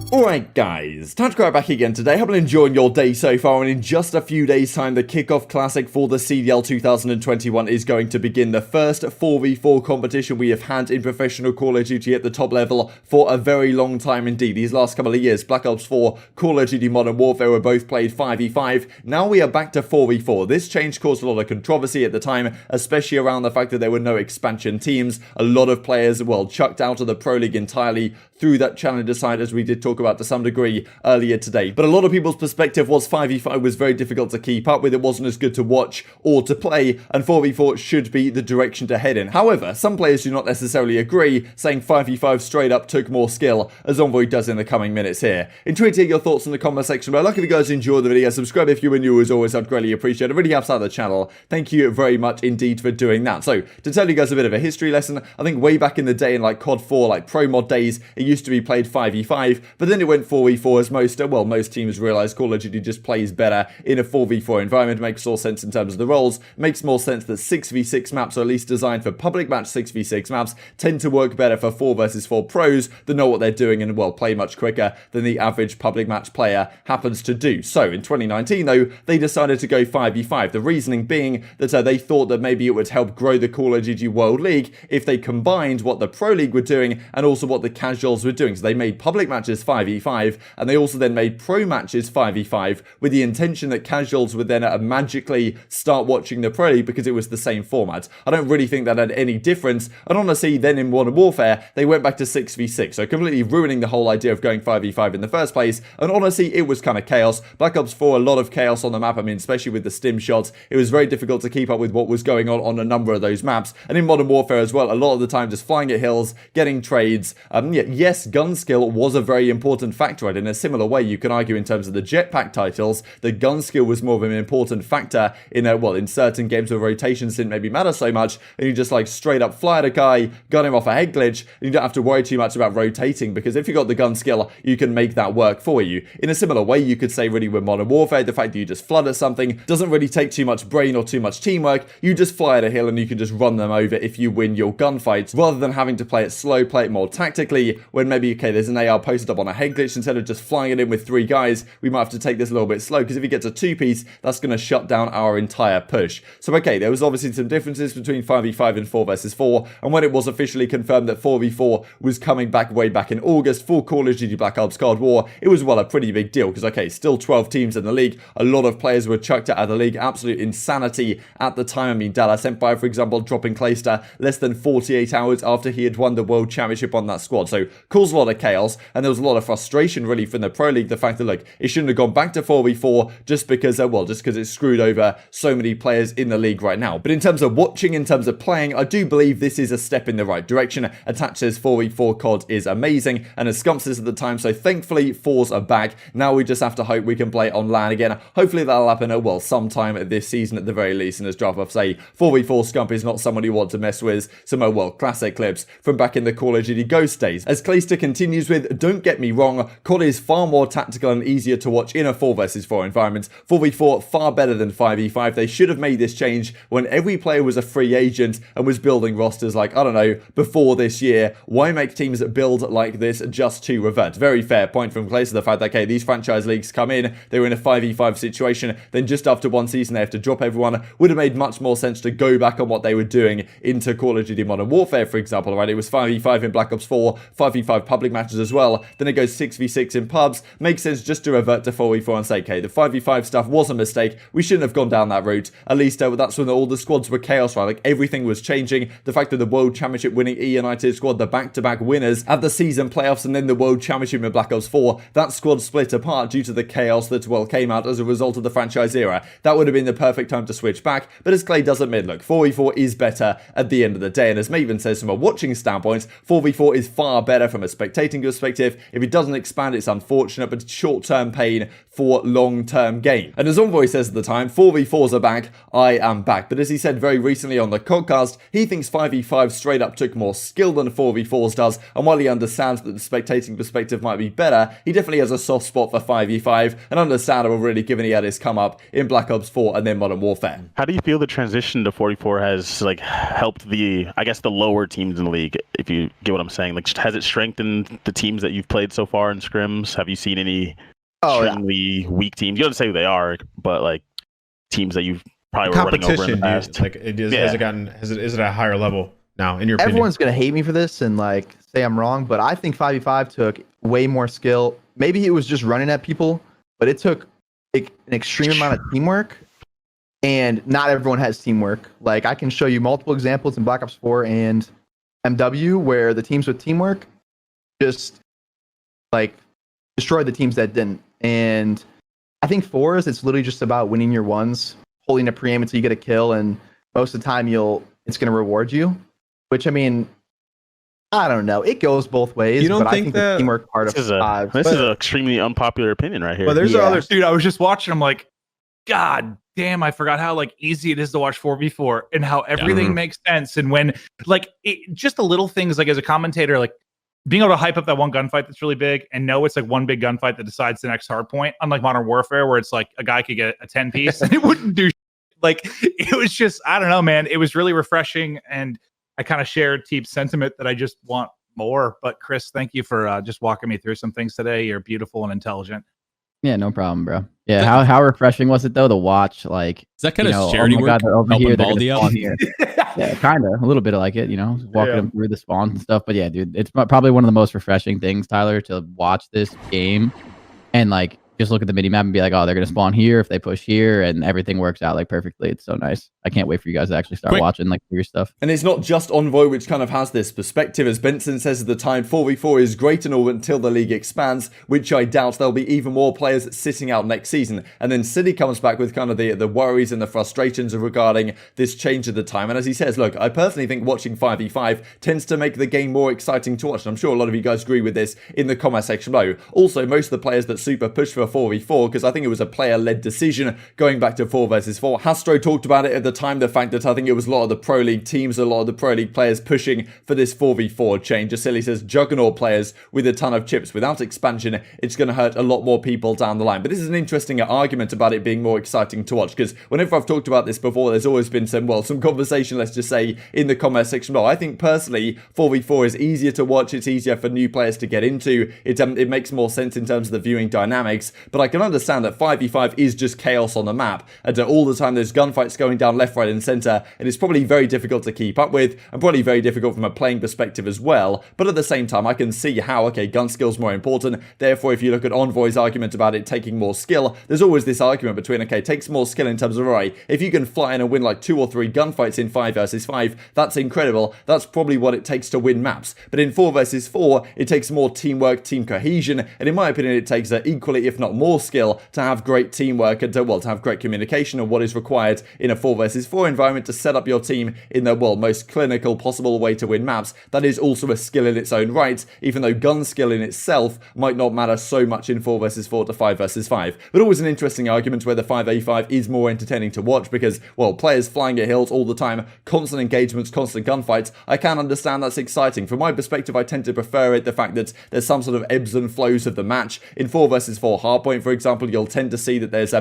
Alright guys, TacticalRab back again today. Hope you're enjoying your day so far, and in just a few days time the kickoff classic for the CDL 2021 is going to begin. The first 4v4 competition we have had in professional Call of Duty at the top level for a very long time indeed. These last couple of years, Black Ops 4, Call of Duty Modern Warfare were both played 5v5. Now we are back to 4v4. This change caused a lot of controversy at the time, especially around the fact that there were no expansion teams. A lot of players, well, chucked out of the Pro League entirely through that challenger side, as we did talk about to some degree earlier today. But a lot of people's perspective was 5v5 was very difficult to keep up with. It wasn't as good to watch or to play, and 4v4 should be the direction to head in. However, some players do not necessarily agree, saying 5v5 straight up took more skill, as Envoy does in the coming minutes here. Intrigued to hear your thoughts in the comment section below. Like if you guys enjoyed the video, subscribe if you are new. As always, I'd greatly appreciate it. It really helps out the channel. Thank you very much indeed for doing that. So, to tell you guys a bit of a history lesson, I think way back in the day in like COD 4, like pro mod days, it used to be played 5v5, but then it went 4v4 as most teams realized Call of Duty just plays better in a 4v4 environment. It makes more sense in terms of the roles. It makes more sense that 6v6 maps, or at least designed for public match 6v6 maps, tend to work better for 4 versus 4 pros that know what they're doing and, well, play much quicker than the average public match player happens to do. So, in 2019, though, they decided to go 5v5. The reasoning being that they thought that maybe it would help grow the Call of Duty World League if they combined what the Pro League were doing and also what the casuals were doing. So they made public matches 5v5, and they also then made pro matches 5v5 with the intention that casuals would then magically start watching the Pro League because it was the same format. I don't really think that had any difference, and honestly then in Modern Warfare they went back to 6v6, so completely ruining the whole idea of going 5v5 in the first place. And honestly it was kind of chaos. Black Ops 4, a lot of chaos on the map. I mean, especially with the stim shots, it was very difficult to keep up with what was going on a number of those maps. And in Modern Warfare as well, a lot of the time just flying at hills, getting trades. Yes, gun skill was a very important factor, and in a similar way you can argue in terms of the jetpack titles, the gun skill was more of an important factor in in certain games where rotations didn't maybe matter so much, and you just like straight up fly at a guy, gun him off a head glitch, and you don't have to worry too much about rotating, because if you got the gun skill, you can make that work for you. In a similar way, you could say really with Modern Warfare, the fact that you just flood at something doesn't really take too much brain or too much teamwork. You just fly at a hill and you can just run them over if you win your gunfights, rather than having to play it slow, play it more tactically, when maybe, okay, there's an AR posted up on a head glitch, instead of just flying it in with 3 guys, we might have to take this a little bit slow, because if he gets a 2-piece, that's going to shut down our entire push. So okay, there was obviously some differences between 5v5 and 4 versus 4, and when it was officially confirmed that 4v4 was coming back way back in August for Call of Duty Black Ops Cold War, it was, well, a pretty big deal, because okay, still 12 teams in the league, a lot of players were chucked out of the league, absolute insanity at the time. I mean, Dallas Empire, for example, dropping Clayster less than 48 hours after he had won the World Championship on that squad, so caused a lot of chaos, and there was a lot of frustration really from the Pro League, the fact that, look, it shouldn't have gone back to 4v4 just because it screwed over so many players in the league right now. But in terms of watching, in terms of playing, I do believe this is a step in the right direction. Attach says 4v4 COD is amazing, and as Scump says at the time, so thankfully 4s are back. Now we just have to hope we can play on LAN again. Hopefully that'll happen, sometime this season at the very least. And as Drazah say, 4v4 Scump is not someone you want to mess with. Some classic clips from back in the Call of Duty Ghost days. As Clayster continues with, don't get me wrong, COD is far more tactical and easier to watch in a 4 versus 4 environment. 4v4 far better than 5v5. They should have made this change when every player was a free agent and was building rosters like, I don't know, before this year. Why make teams that build like this just to revert? Very fair point from Clayster, the fact that, okay, these franchise leagues come in, they were in a 5v5 situation, then just after one season they have to drop everyone. Would have made much more sense to go back on what they were doing into Call of Duty Modern Warfare, for example, right? It was 5v5 in Black Ops 4, 5v5 public matches as well, then it goes 6v6 in pubs. Makes sense just to revert to 4v4 and say, okay, the 5v5 stuff was a mistake, we shouldn't have gone down that route. At least that's when all the squads were chaos, right? Like, everything was changing. The fact that the World Championship winning E United squad, the back-to-back winners at the season playoffs, and then the World Championship in Black Ops 4, that squad split apart due to the chaos that, came out as a result of the franchise era. That would have been the perfect time to switch back, but as Clay does admit, look, 4v4 is better at the end of the day, and as Maven says, from a watching standpoint, 4v4 is far better from a spectating perspective. If it doesn't expand, it's unfortunate, but short-term pain for long-term gain. And as Envoy says at the time, 4v4s are back, I am back. But as he said very recently on the podcast, he thinks 5v5 straight up took more skill than 4v4s does, and while he understands that the spectating perspective might be better, he definitely has a soft spot for 5v5, and understandable really given he had his come up in Black Ops 4 and then Modern Warfare. How do you feel the transition to 4v4 has helped the, I guess, the lower teams in the league, if you get what I'm saying? Has it strengthened the teams that you've played played so far in scrims? Have you seen any Oh, extremely weak teams? You don't say who they are, but like teams that you've probably were running over in the past. Like, has it gotten? Is it at a higher level now? In your opinion, everyone's gonna hate me for this and like say I'm wrong, but I think 5v5 took way more skill. Maybe it was just running at people, but it took an extreme amount of teamwork. And not everyone has teamwork. Like I can show you multiple examples in Black Ops 4 and MW where the teams with teamwork just like destroyed the teams that didn't. And I think 4s, it's literally just about winning your ones, holding a pre-aim until you get a kill, and most of the time it's going to reward you. Which, I mean, I don't know. It goes both ways. You don't but think I think that the teamwork part of 5. This is an extremely unpopular opinion right here. But there's other Dude, I was just watching. I'm like, God damn, I forgot how like easy it is to watch 4v4 and how everything makes sense. And when like just the little things, like as a commentator, like being able to hype up that one gunfight that's really big and know it's like one big gunfight that decides the next hard point, unlike Modern Warfare, where it's like a guy could get a 10 piece and it wouldn't do like it was just, I don't know, man. It was really refreshing, and I kind of shared Teep's sentiment that I just want more. But Chris, thank you for just walking me through some things today. You're beautiful and intelligent. Yeah, no problem, bro. Yeah, how refreshing was it though to watch? Like, is that kind of charity oh my work? God, they're over Helping here, they're Baldy gonna out? spawn here. Yeah, kind of a little bit of like it, walking them through the spawns and stuff. But yeah, dude, it's probably one of the most refreshing things, Tyler, to watch this game and like just look at the minimap and be like, oh, they're gonna spawn here if they push here, and everything works out like perfectly. It's so nice. I can't wait for you guys to actually start watching like your stuff. And it's not just Envoy which kind of has this perspective. As Benson says at the time, 4v4 is great and all until the league expands, which I doubt. There'll be even more players sitting out next season. And then City comes back with kind of the worries and the frustrations regarding this change of the time. And as he says, look, I personally think watching 5v5 tends to make the game more exciting to watch. And I'm sure a lot of you guys agree with this in the comment section below. Also, most of the players that super push for 4v4, because I think it was a player-led decision going back to 4 versus 4. Hastro talked about it at the time, the fact that I think it was a lot of the Pro League teams, a lot of the Pro League players pushing for this 4v4 change. As Silly says, Juggernaut players with a ton of chips. Without expansion, it's going to hurt a lot more people down the line. But this is an interesting argument about it being more exciting to watch, because whenever I've talked about this before, there's always been some conversation, let's just say, in the comment section below. I think personally, 4v4 is easier to watch. It's easier for new players to get into. It makes more sense in terms of the viewing dynamics. But I can understand that 5v5 is just chaos on the map, and all the time there's gunfights going down left, right and center, and it's probably very difficult to keep up with, and probably very difficult from a playing perspective as well. But at the same time, I can see how, okay, gun skill's more important. Therefore, if you look at Envoy's argument about it taking more skill, there's always this argument between, okay, it takes more skill in terms of, right, if you can fly in and win like 2 or 3 gunfights in 5 versus 5, that's incredible. That's probably what it takes to win maps. But in 4 versus 4, it takes more teamwork, team cohesion, and in my opinion, it takes equally, if not more skill to have great teamwork and to have great communication on what is required in a 4 versus 4 environment to set up your team in the most clinical possible way to win maps. That is also a skill in its own right, even though gun skill in itself might not matter so much in 4 versus 4 to 5 versus 5. But always an interesting argument whether 5v5 is more entertaining to watch, because, players flying at hills all the time, constant engagements, constant gunfights, I can understand that's exciting. From my perspective, I tend to prefer it, the fact that there's some sort of ebbs and flows of the match. In 4 versus 4 hardpoint, for example, you'll tend to see that there's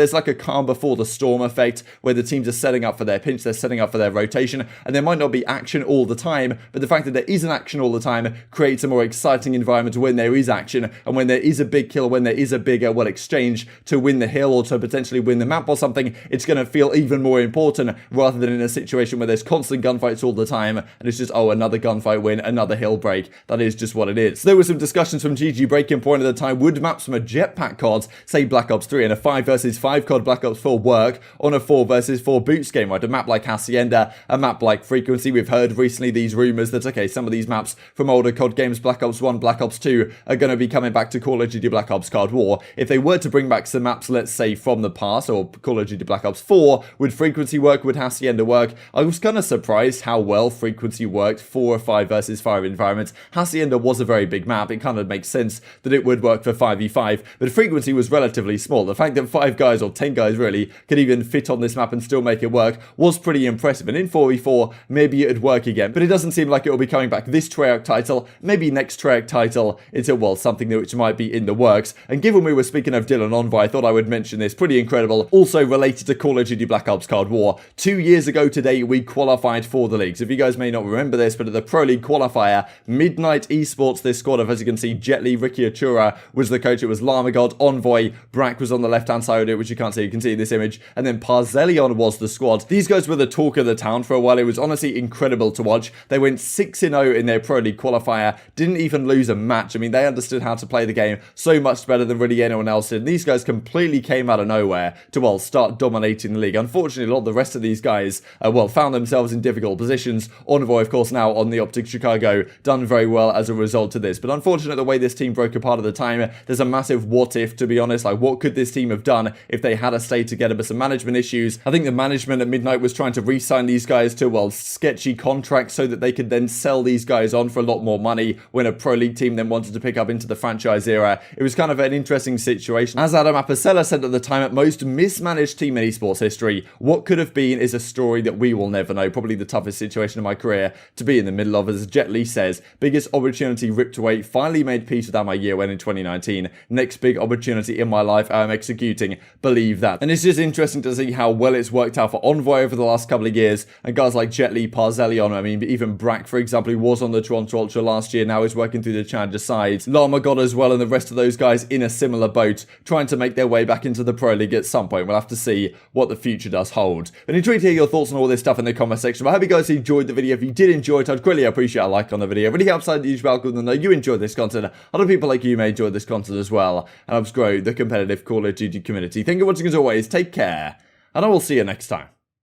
there's like a calm before the storm effect, where the teams are setting up for their pinch, they're setting up for their rotation, and there might not be action all the time, but the fact that there isn't action all the time creates a more exciting environment when there is action, and when there is a big kill, when there is a bigger exchange to win the hill or to potentially win the map or something, it's going to feel even more important, rather than in a situation where there's constant gunfights all the time, and it's just, another gunfight win, another hill break. That is just what it is. So there were some discussions from GG Breaking Point at the time. Would maps from a jetpack COD, say Black Ops 3, and a 5 versus 5 COD Black Ops 4 work on a 4 versus 4 boots game, right? A map like Hacienda, a map like Frequency. We've heard recently these rumors that, okay, some of these maps from older COD games, Black Ops 1, Black Ops 2, are going to be coming back to Call of Duty Black Ops Cold War. If they were to bring back some maps, let's say from the past, or Call of Duty Black Ops 4, would Frequency work? Would Hacienda work? I was kind of surprised how well Frequency worked for a 5 versus 5 environment. Hacienda was a very big map. It kind of makes sense that it would work for 5v5, but the frequency was relatively small. The fact that 5 guys, or 10 guys really, could even fit on this map and still make it work was pretty impressive. And in 4v4, maybe it'd work again, but it doesn't seem like it will be coming back this Treyarch title, maybe next Treyarch title, until, well, something which might be in the works. And given we were speaking of Dylan Envoy, I thought I would mention this. Pretty incredible. Also related to Call of Duty Black Ops Cold War. 2 years ago today, we qualified for the leagues. If you guys may not remember this, but at the Pro League qualifier, Midnight Esports, this squad of, as you can see, TJHaLy, Ricky Achura was the coach. It was Lamagod, Envoy, Brack was on the left-hand side of it, which you can't see. You can see in this image. And then Parzelion was the squad. These guys were the talk of the town for a while. It was honestly incredible to watch. They went 6-0 in their Pro League qualifier. Didn't even lose a match. I mean, they understood how to play the game so much better than really anyone else did. And these guys completely came out of nowhere to, well, start dominating the league. Unfortunately, a lot of the rest of these guys, well, found themselves in difficult positions. Envoy, of course, now on the OpTic Chicago, done very well as a result of this. But unfortunately, the way this team broke apart at the time, there's a massive what if, to be honest. Like, what could this team have done if they had stayed together? But some management issues. I think the management at Midnight was trying to re-sign these guys to, well, sketchy contracts so that they could then sell these guys on for a lot more money when a Pro League team then wanted to pick up into the franchise era. It was kind of an interesting situation. As Adam Apicella said at the time, at most mismanaged team in esports history, what could have been is a story that we will never know. Probably the toughest situation of my career to be in the middle of. As TJHaLy says, biggest opportunity ripped away, finally made peace with that my year when in 2019. Next big opportunity in my life, I'm executing. Believe that. And it's just interesting to see how well it's worked out for Envoy over the last couple of years, and guys like TJHaLy, Parzelion, I mean, even Brack, for example, who was on the Toronto Ultra last year, now is working through the Challenger sides. Lamagod as well, and the rest of those guys in a similar boat, trying to make their way back into the Pro League at some point. We'll have to see what the future does hold. But intrigued to hear your thoughts on all this stuff in the comment section. But I hope you guys enjoyed the video. If you did enjoy it, I'd greatly appreciate a like on the video. It really helps out the YouTube algorithm to know you enjoyed this content. Other people like you may enjoy this content as well, and helps grow the competitive Call of Duty community. Thank you for watching as always. Take care, and I will see you next time.